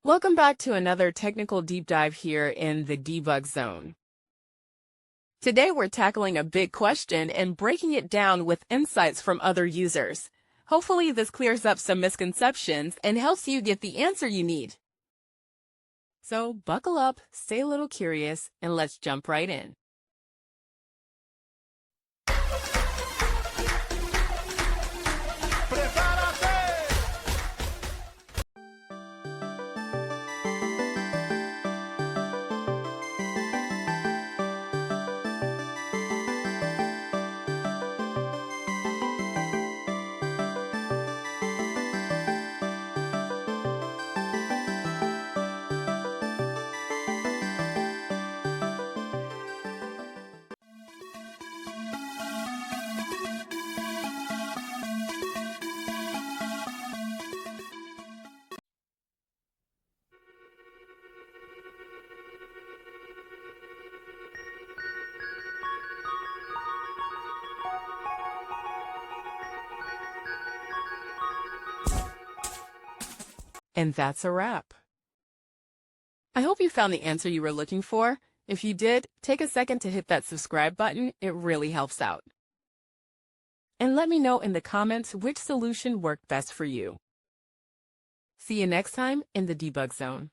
Welcome back to another technical deep dive here in the debug zone. Today we're tackling a big question and breaking it down with insights from other users. Hopefully this clears up some misconceptions and helps you get the answer you need. So buckle up, stay a little curious, and let's jump right in. And that's a wrap. I hope you found the answer you were looking for. If you did, take a second to hit that subscribe button. It really helps out. And let me know in the comments which solution worked best for you. See you next time in the debug zone.